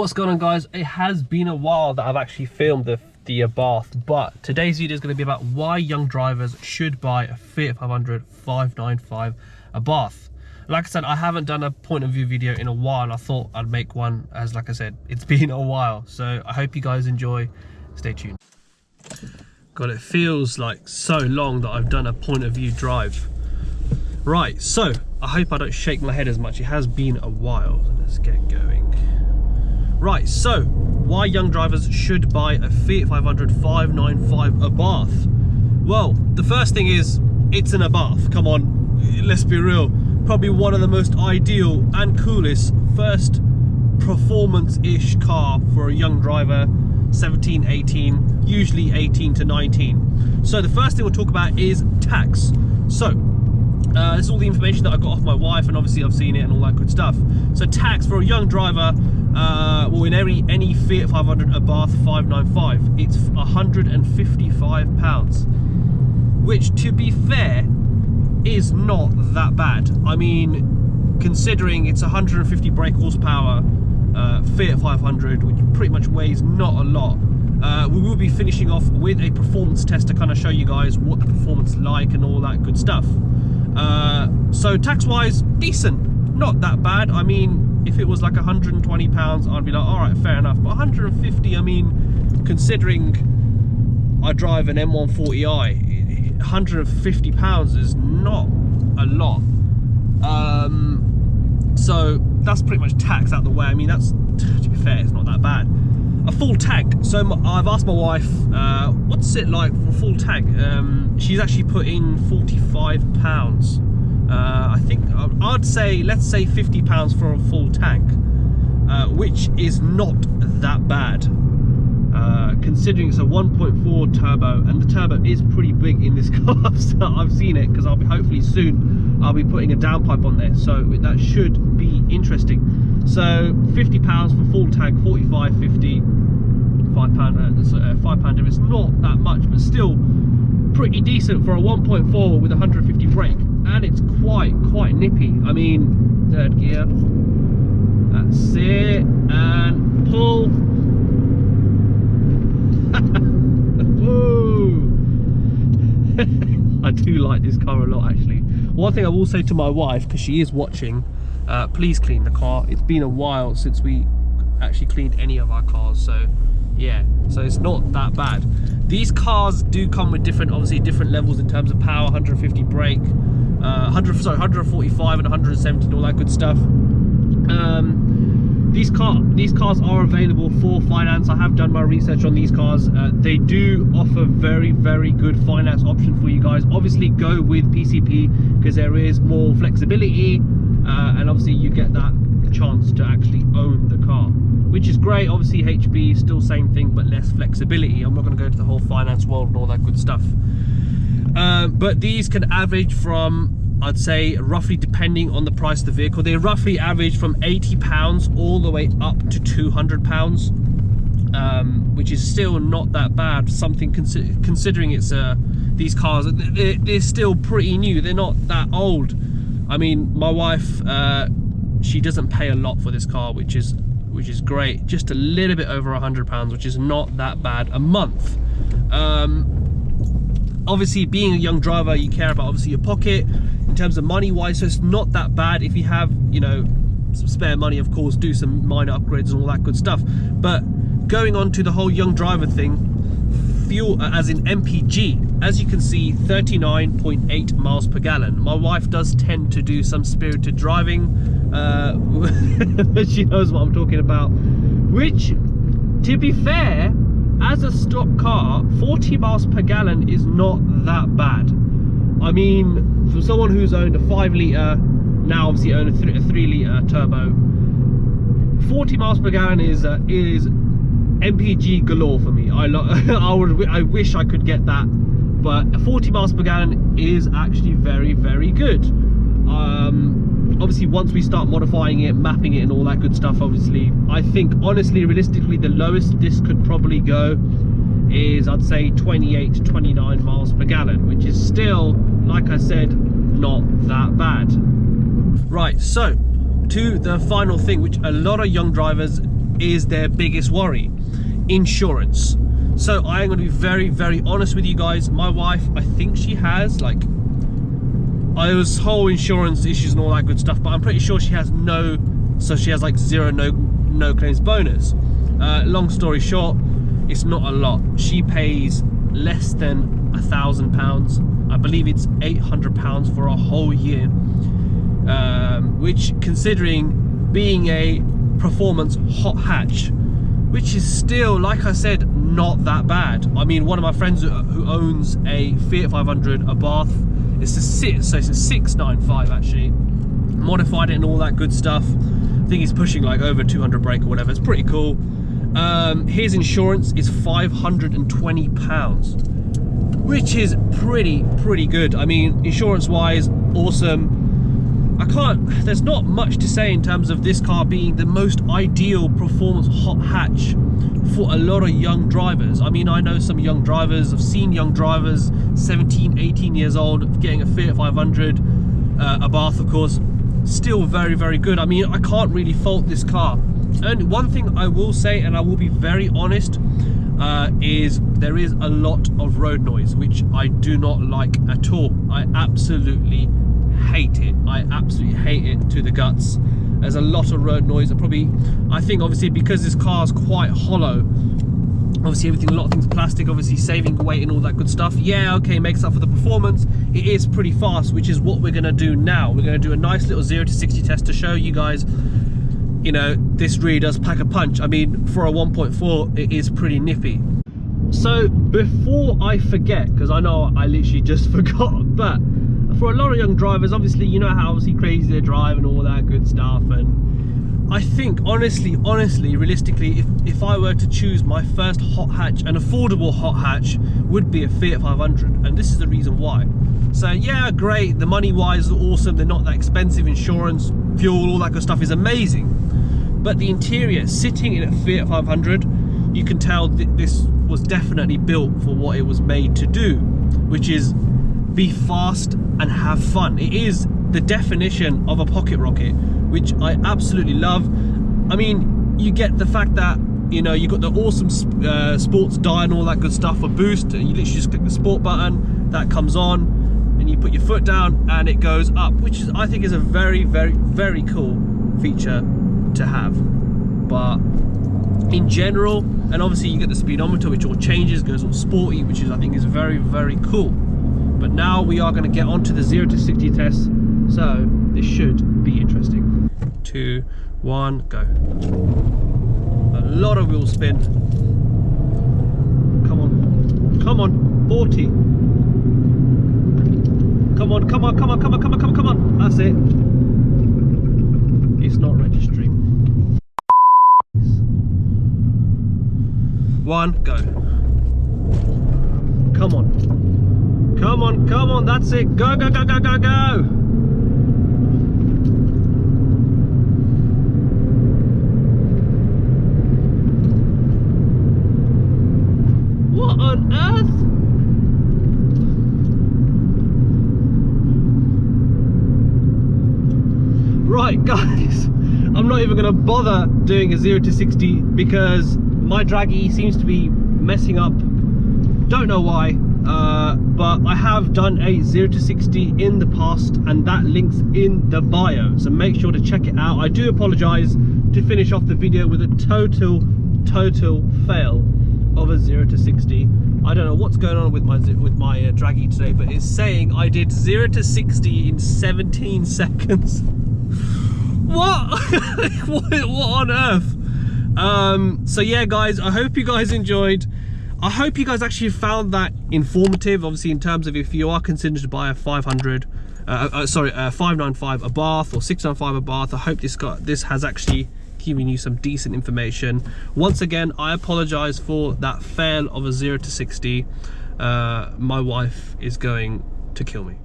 What's going on, guys? It has been a while that I've actually filmed the ABARTH, but today's video is going to be about why young drivers should buy a Fiat 500 595 ABARTH. Like I said, I haven't done a point of view video in a while. I thought I'd make one, as like I said, it's been a while. So I hope you guys enjoy. Stay tuned. God, it feels like so long that I've done a point of view drive. Right, so I hope I don't shake my head as much. It has been a while. Let's get going. Right, so why young drivers should buy a Fiat 500 595 ABARTH? Well, the first thing is, it's an ABARTH. Come on, let's be real. Probably one of the most ideal and coolest first performance-ish car for a young driver, 17, 18, usually 18 to 19. So the first thing we'll talk about is tax. So this is all the information that I got off my wife, and obviously I've seen it and all that good stuff. So tax for a young driver, well, in any Fiat 500 ABARTH 595, it's £155, which, to be fair, is not that bad. I mean, considering it's 150 brake horsepower Fiat 500, which pretty much weighs not a lot. We will be finishing off with a performance test to kind of show you guys what the performance is like and all that good stuff. So tax wise, decent, not that bad. I mean, if it was like £120, I'd be like, all right, fair enough. But 150, I mean, considering I drive an M140i, £150 is not a lot. So that's pretty much tax out the way. I mean, that's, to be fair, it's not that bad. A full tank. So I've asked my wife, what's it like for a full tank? She's actually put in £45. I think I'd say, let's say £50 for a full tank, which is not that bad. Considering it's a 1.4 turbo, and the turbo is pretty big in this car. So I've seen it, because I'll be, hopefully soon I'll be putting a downpipe on there, so that should be interesting. So £50 for full tank, 45.50, £5 if it's not that much, but still pretty decent for a 1.4 with 150 brake, and it's quite nippy. I mean, third gear, that's it, and pull. I do like this car a lot, actually. One thing I will say to my wife, because she is watching, please clean the car. It's been a while since we actually cleaned any of our cars, so yeah, so it's not that bad. These cars do come with obviously different levels in terms of power, 150 brake, 145 and 170 and all that good stuff. These cars are available for finance. I have done my research on these cars. They do offer very good finance option for you guys. Obviously go with PCP, because there is more flexibility, and obviously you get that chance to actually own the car, which is great. Obviously HB, still same thing, but less flexibility. I'm not going to go to the whole finance world and all that good stuff. But these can average from, I'd say, roughly, depending on the price of the vehicle, they roughly average from £80 all the way up to £200, which is still not that bad. Something considering it's these cars, they're still pretty new. They're not that old. I mean, my wife, she doesn't pay a lot for this car, which is great. Just a little bit over £100, which is not that bad a month. Obviously, being a young driver, you care about obviously your pocket in terms of money wise, so it's not that bad. If you have, you know, some spare money, of course, do some minor upgrades and all that good stuff. But going on to the whole young driver thing, fuel, as in MPG, as you can see, 39.8 miles per gallon. My wife does tend to do some spirited driving, she knows what I'm talking about, which, to be fair, as a stock car, 40 miles per gallon is not that bad. I mean, for someone who's owned a 5 litre, now obviously own a 3 litre turbo, 40 miles per gallon is MPG galore for me. I wish I could get that, but 40 miles per gallon is actually very good. Obviously, once we start modifying it, mapping it and all that good stuff, obviously, I think, honestly, realistically, the lowest this could probably go is, I'd say, 28 to 29 miles per gallon, which is still, like I said, not that bad. Right, so to the final thing, which a lot of young drivers is their biggest worry? Insurance. So I am going to be very, very honest with you guys. My wife, I think she has like, I was whole insurance issues and all that good stuff, but I'm pretty sure she has no, so she has like zero no claims bonus. Long story short, it's not a lot. She pays less than £1,000. I believe it's £800 for a whole year, which, considering being a performance hot hatch, which is still, like I said, not that bad. I mean, one of my friends who owns a Fiat 500 ABARTH, it's a 695 actually, modified it and all that good stuff. I think he's pushing like over 200 brake or whatever. It's pretty cool. His insurance is £520, which is pretty good. I mean, insurance wise, awesome. There's not much to say in terms of this car being the most ideal performance hot hatch for a lot of young drivers. I mean, I know some young drivers, I've seen young drivers 17, 18 years old getting a Fiat 500, ABARTH of course, still very, very good. I mean, I can't really fault this car. And one thing I will say, and I will be very honest, is there is a lot of road noise, which I do not like at all. I absolutely hate it. I absolutely hate it to the guts. There's a lot of road noise. I think obviously because this car is quite hollow, obviously a lot of things plastic, obviously saving weight and all that good stuff. Yeah, okay, makes up for the performance. It is pretty fast, which is what we're going to do now. We're going to do a nice little 0 to 60 test to show you guys, you know, this really does pack a punch. I mean, for a 1.4, it is pretty nippy. So before I forget, because I know I literally just forgot, but for a lot of young drivers, obviously, you know how obviously crazy they drive and all that good stuff. And I think honestly, realistically, if I were to choose my first hot hatch, an affordable hot hatch would be a Fiat 500. And this is the reason why. So yeah, great, the money wise is awesome, they're not that expensive, insurance, fuel, all that good stuff is amazing. But the interior, sitting in a Fiat 500, you can tell this was definitely built for what it was made to do, which is be fast and have fun. It is the definition of a pocket rocket, which I absolutely love. I mean, you get the fact that, you know, you got the awesome sports dial and all that good stuff for boost. You literally just click the sport button, that comes on, and you put your foot down and it goes up, which is, I think, is a very, very, very cool feature to have. But in general, and obviously you get the speedometer, which all changes, goes all sporty, which is, I think, is very, very cool. But now we are going to get onto the 0 to 60 test, so this should be interesting. 2, 1, go. A lot of wheel spin. Come on, come on, 40. Come on, come on, come on, come on, come on, come on, come on. That's it. It's not registering. 1, go. Come on. Come on, come on, that's it. Go, go, go, go, go, go. What on earth? Right, guys, I'm not even going to bother doing a 0 to 60 because my draggy seems to be messing up. Don't know why. But I have done a 0 to 60 in the past, and that link's in the bio, so make sure to check it out. I do apologize to finish off the video with a total fail of a 0 to 60. I don't know what's going on with my draggy today, but it's saying I did 0 to 60 in 17 seconds. What? what on earth? So yeah, guys, I hope you guys enjoyed. I hope you guys actually found that informative, obviously, in terms of if you are considered to buy a 595 ABARTH or 695 ABARTH. I hope this has actually given you some decent information. Once again, I apologize for that fail of a 0 to 60. My wife is going to kill me.